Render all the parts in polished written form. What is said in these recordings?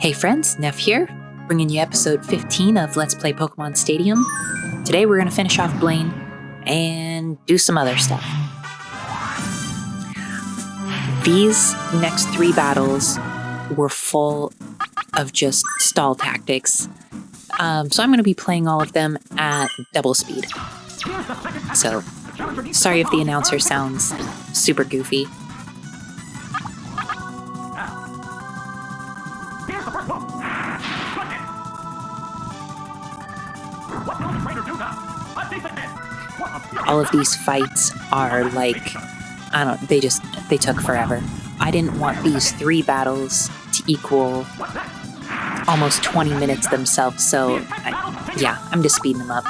Hey friends, Neph here, bringing you episode 15 of Let's Play Pokemon Stadium. Today we're going to finish off Blaine and do some other stuff. These next 3 battles were full of just stall tactics, so I'm going to be playing all of them at double speed. So, sorry if the announcer sounds super goofy. All of these fights are like, they took forever. I didn't want these 3 battles to equal almost 20 minutes themselves, so I'm just speeding them up.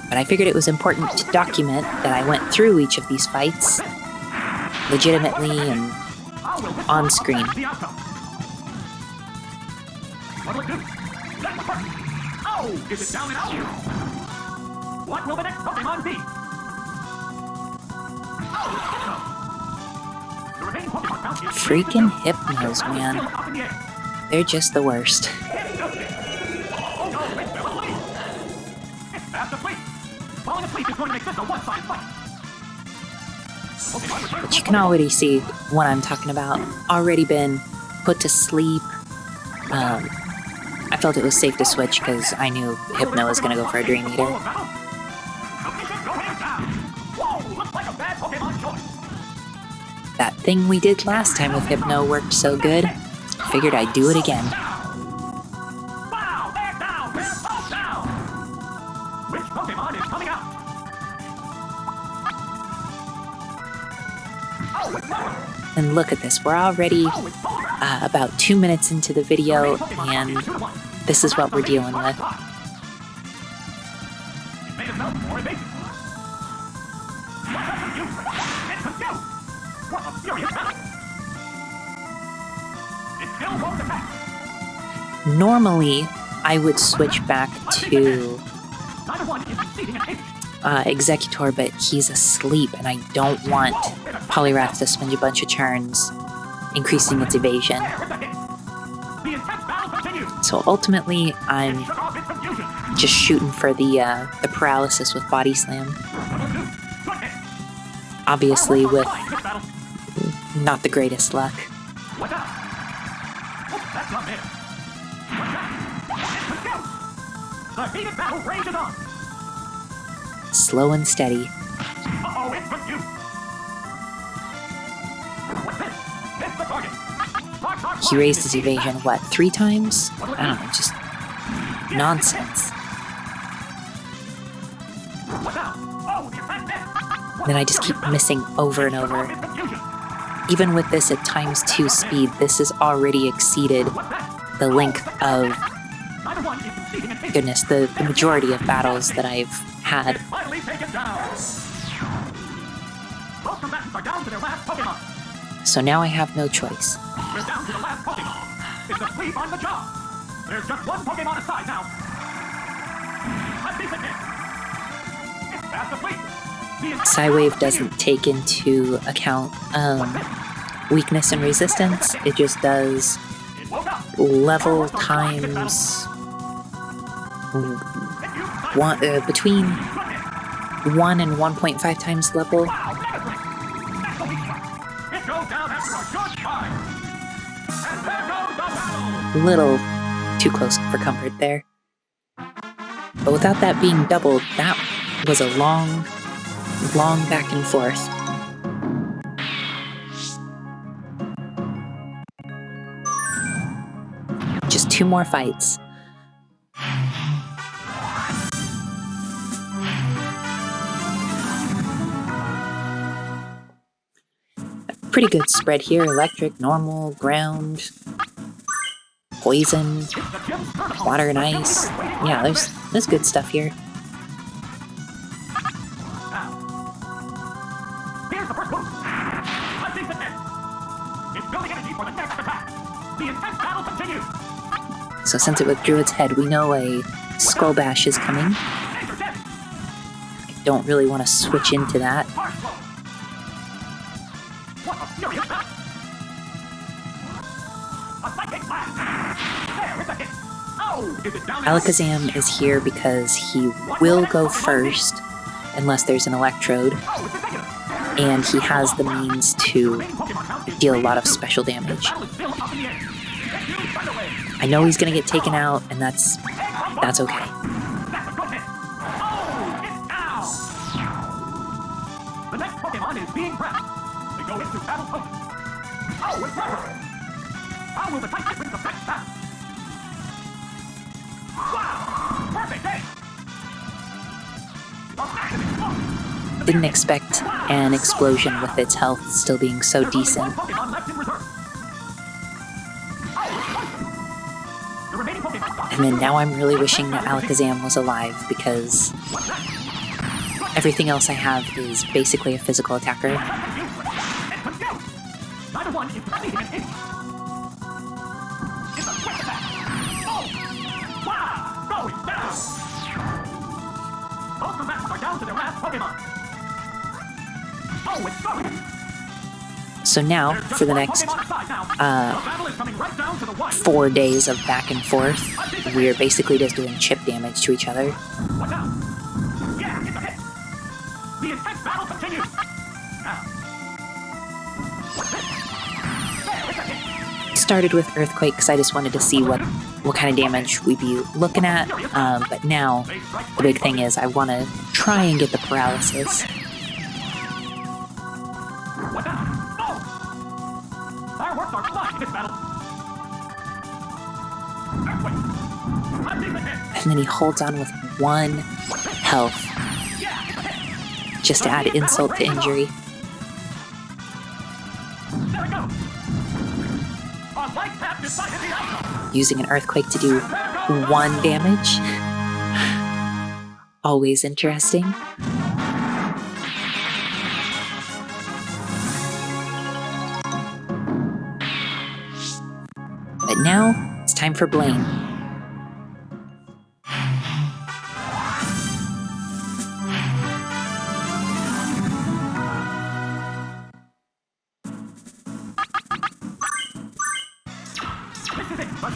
But I figured it was important to document that I went through each of these fights legitimately and on screen. Is it down and out? What will the next Pokemon be? Freaking Hypnos, man. They're just the worst. But you can already see what I'm talking about. Already been put to sleep. I felt it was safe to switch because I knew Hypno was going to go for a Dream Eater. That thing we did last time with Hypno worked so good, figured I'd do it again. Which Pokemon is coming out? And look at this, we're already about 2 minutes into the video, and this is what we're dealing with. Normally, I would switch back to Executor, but he's asleep, and I don't want Poliwrath to spend a bunch of turns increasing its evasion. So ultimately, I'm just shooting for the paralysis with Body Slam. Obviously with not the greatest luck. Slow and steady. He raised his evasion, what, 3 times? I don't know, just nonsense. Then I just keep missing over and over. Even with this at times 2 speed, this has already exceeded the length of, goodness, the majority of battles that I've had. So now I have no choice. We're down to the last Pokemon. It's asleep on the job. There's just 1 Pokemon aside now. Psywave doesn't take into account weakness and resistance. It just does level times between 1 and 1.5 times level. Little too close for comfort there. But without that being doubled, that was a long back and forth. Just 2 more fights. Pretty good spread here. Electric, normal, ground, poison, water and ice. Yeah, there's good stuff here. So since it withdrew its head, we know a Skull Bash is coming. I don't really want to switch into that. Alakazam is here because he will go first unless there's an electrode, and he has the means to deal a lot of special damage. I know he's going to get taken out, and that's okay. The next Pokemon is being prepped. They go into battle post. Oh, it's rubber. How will the type difference affect that? Wow! Perfect day! Didn't expect an explosion with its health still being so decent. And then now I'm really wishing that Alakazam was alive, because everything else I have is basically a physical attacker. So now, for the next 4 days of back and forth, we're basically just doing chip damage to each other. Started with Earthquake because I just wanted to see what kind of damage we'd be looking at, but now the big thing is I want to try and get the paralysis. And then he holds on with 1 health, just to add insult to injury. Using an Earthquake to do 1 damage. Always interesting. But now, it's time for Blaine.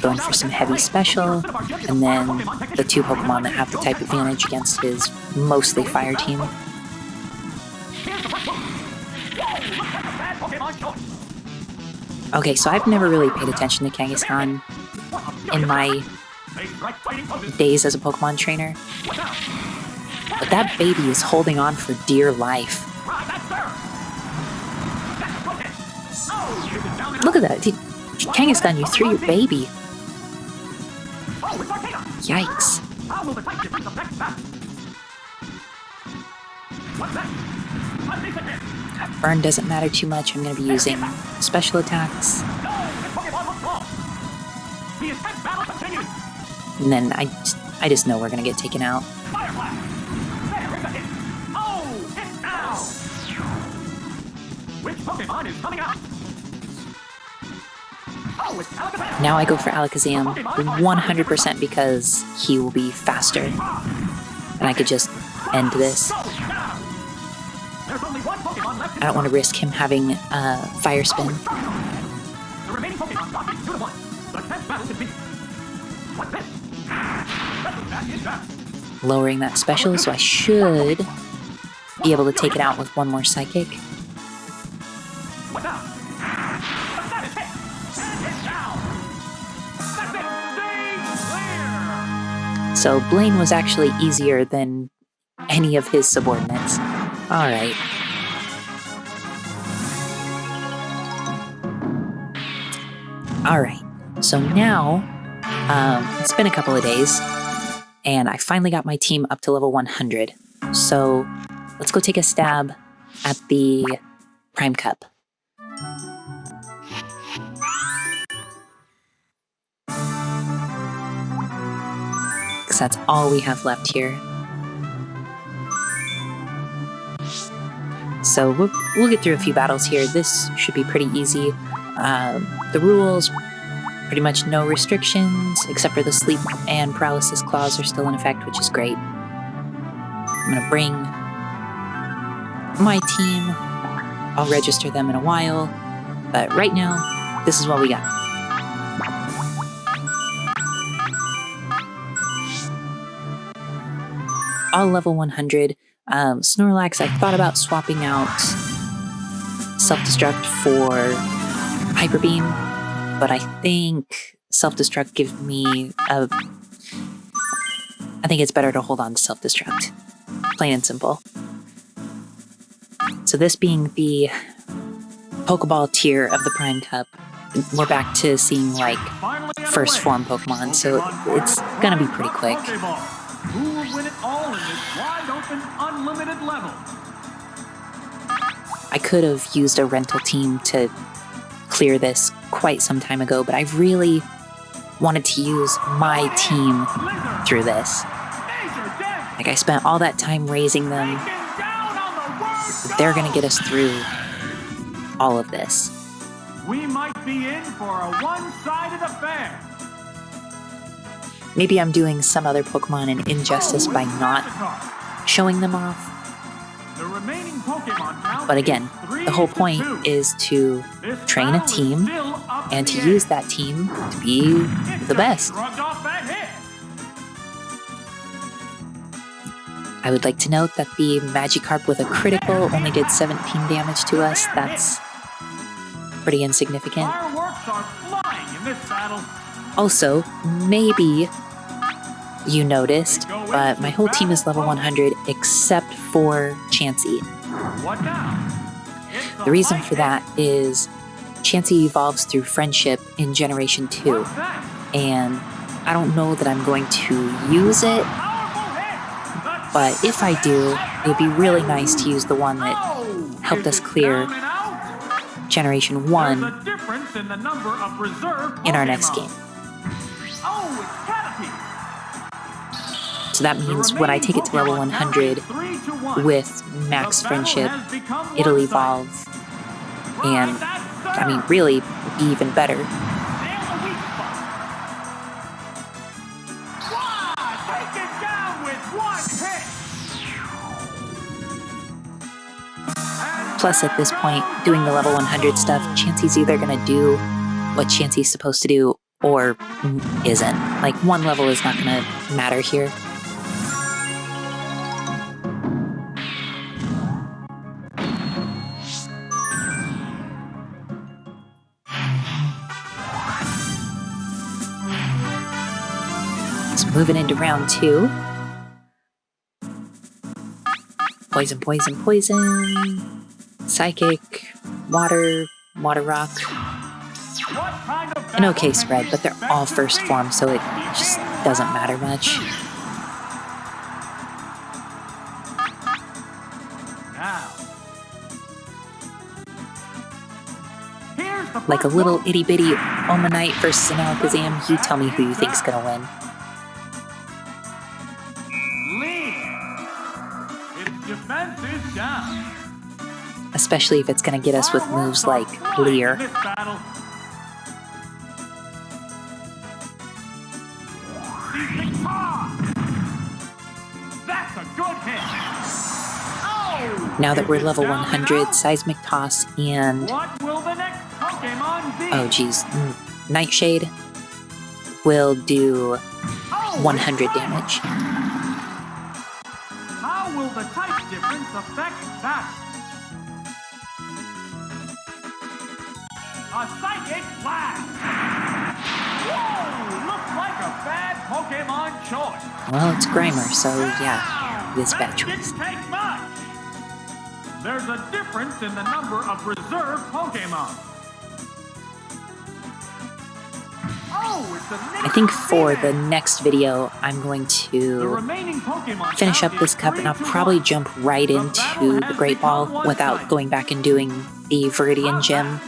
Going for some heavy special, and then the 2 Pokemon that have the type advantage against his mostly fire team. Okay, so I've never really paid attention to Kangaskhan in my days as a Pokemon trainer, but that baby is holding on for dear life. Look at that. Kangaskhan, you threw your baby. Yikes. Burn doesn't matter too much. I'm going to be using special attacks. And then I just know we're going to get taken out. Now I go for Alakazam 100% because he will be faster. And I could just end this. I don't want to risk him having Fire Spin. Lowering that special, so I should be able to take it out with 1 more Psychic. So Blaine was actually easier than any of his subordinates. Alright. Alright, so now, it's been a couple of days, and I finally got my team up to level 100. So let's go take a stab at the Prime Cup. Because that's all we have left here. So we'll get through a few battles here. This should be pretty easy. The rules, pretty much no restrictions, except for the sleep and paralysis clause are still in effect, which is great. I'm going to bring my team. I'll register them in a while, but right now, this is what we got. all level 100. Snorlax, I thought about swapping out Self-Destruct for Hyper Beam, but I think Self-Destruct gives me a... I think it's better to hold on to Self-Destruct. Plain and simple. So this being the Pokeball tier of the Prime Cup, we're back to seeing, like, first form Pokemon, so it's gonna be pretty quick. Who will win it all in this wide open, unlimited level? I could have used a rental team to clear this quite some time ago, but I really wanted to use my team through this. Like, I spent all that time raising them. They're gonna get us through all of this. We might be in for a one-sided affair. Maybe I'm doing some other Pokemon an injustice by not showing them off. The remaining Pokemon count But again, the whole point is to train a team and to use that team to be the best. I would like to note that the Magikarp with a critical only did 17 damage to us. That's pretty insignificant. Fireworks are flying in this battle. Also, maybe you noticed, but my whole team is level 100 except for Chansey. What now? The reason for that is Chansey evolves through friendship in Generation 2, and I don't know that I'm going to use it, but if I do, it would be really nice to use the one that helped us clear Generation 1 in our next game. So that means when I take it to level 100 with max friendship, it'll evolve and, I mean, really be even better. Plus, at this point, doing the level 100 stuff, Chansey's either going to do what Chansey's supposed to do or isn't. Like, one level is not going to matter here. So moving into round 2. Poison, poison, poison. Psychic, water, water rock. An okay spread, but they're all first form, so it just doesn't matter much. Like a little itty bitty Omanite versus an Alakazam, you tell me who you think's gonna win. Defense is down. Especially if it's going to get us with moves like Leer. Now that we're level 100, Seismic Toss and... oh geez, Nightshade will do 100 damage. How will the type difference affect that? A Psychic Blast! Whoa! Looks like a bad Pokemon choice. Well, it's Grimer, so yeah, it's bad choice. Didn't take much. There's a difference in the number of reserve Pokemon. I think for the next video, I'm going to finish up this cup, and I'll probably jump right into the Great Ball without going back and doing the Viridian Gym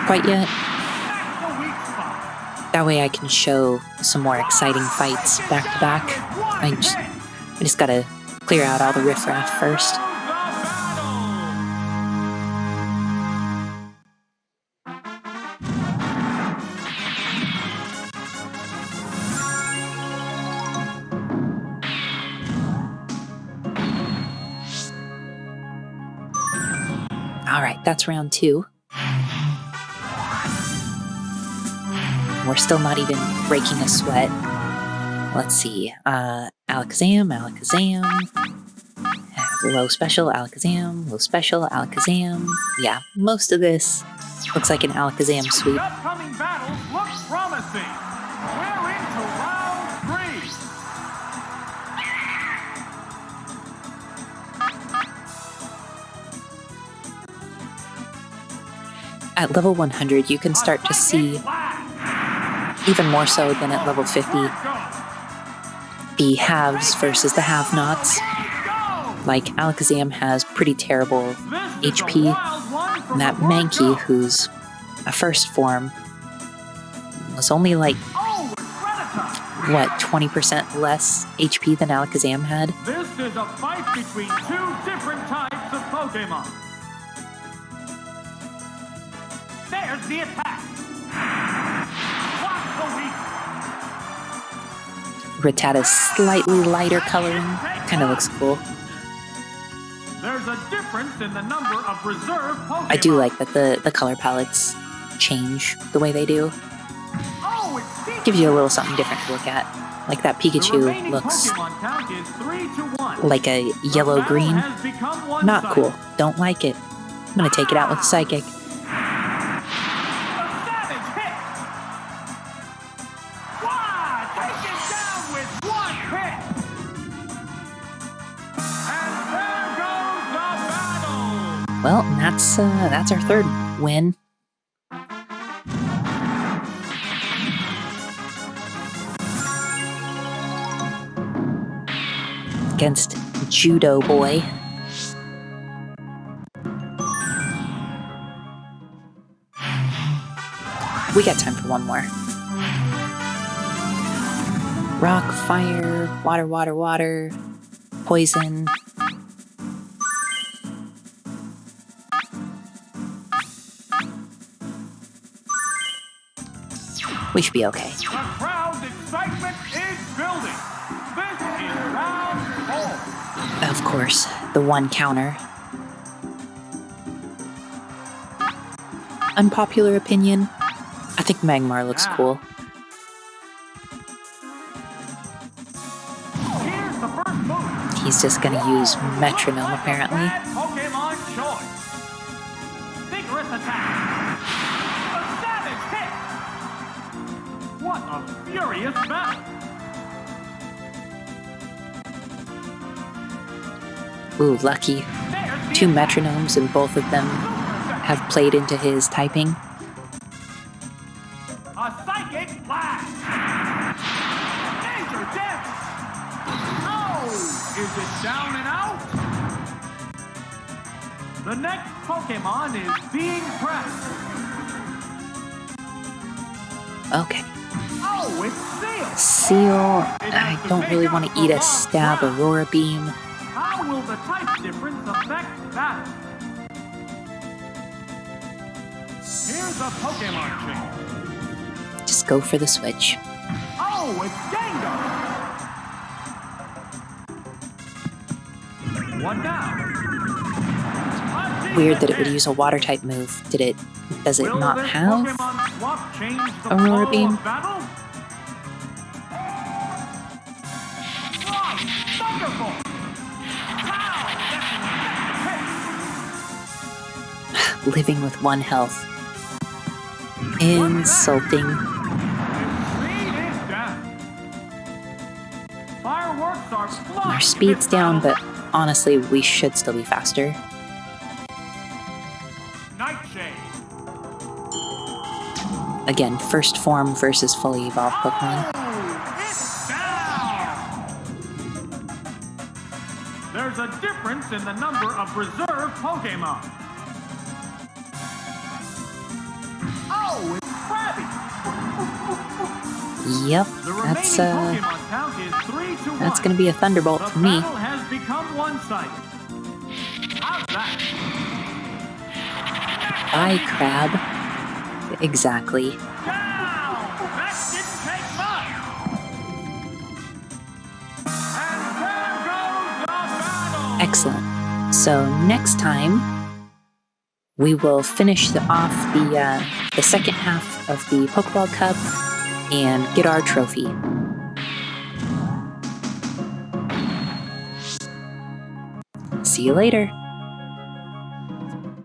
quite yet. That way I can show some more exciting fights back to back. I just gotta clear out all the riffraff first. Alright, that's round 2. We're still not even breaking a sweat. Let's see. Alakazam. Low special, Alakazam. Low special, Alakazam. Yeah, most of this looks like an Alakazam sweep. The upcoming battles look promising. We're into round 3. At level 100, you can start to see, even more so than at level 50, the haves versus the have-nots. Like, Alakazam has pretty terrible HP, and that Mankey, who's a first form, was only like, what, 20% less HP than Alakazam had? This is a fight between 2 different types of Pokemon. There's the attack. What's the weak? Rattata's slightly lighter coloring kind of looks cool. There's a difference in the number of reserve Pokemon. I do like that the color palettes change the way they do. Oh, it's Gives you a little something different to look at. Like that Pikachu looks Pokemon count is 3 to 1. like a yellow-green. Has become one Not sided. cool. Don't like it. I'm gonna take it out with a Psychic. A savage hit. Wow, take it down with 1 hit. And there goes the battle. Well, that's our third win. Against Judo Boy. We got time for one more. Rock, fire, water, poison. We should be okay. The crowd's excitement is building. This is round 4. Of course, the one counter. Unpopular opinion, I think Magmar looks cool. Here's the first move. He's just gonna use Metronome apparently. Bad Pokemon choice. Vigorous attack. A savage hit. What a furious battle. Ooh, lucky. There's the 2 attack. Metronomes and both of them have played into his typing. A psychic blast. Major damage. Oh, is it down and out? The next Pokemon is being pressed. Okay. Oh, it's Seal. Seal, I don't really want to eat a stab Aurora Beam. How will the type difference affect that? Here's a Pokemon chain. Just go for the switch. Oh, it's Gengar. One down. Weird that it would use a water type move. Does it not have Aurora Beam? Living with 1 health. Insulting. Our speed's down, but honestly, we should still be faster. Nightshade. Again, first form versus fully evolved Pokemon. It's down. There's a difference in the number of reserve Pokemon. Oh, it's Krabby. Yep, The remaining Pokemon count is 3 to 1. that's gonna be a Thunderbolt The for me. battle has become one-sided. How's that? Bye, Crab. Exactly. Down! That didn't take much. And there goes the battle. Excellent. So next time, we will finish off the second half of the Pokeball Cup and get our trophy. See you later.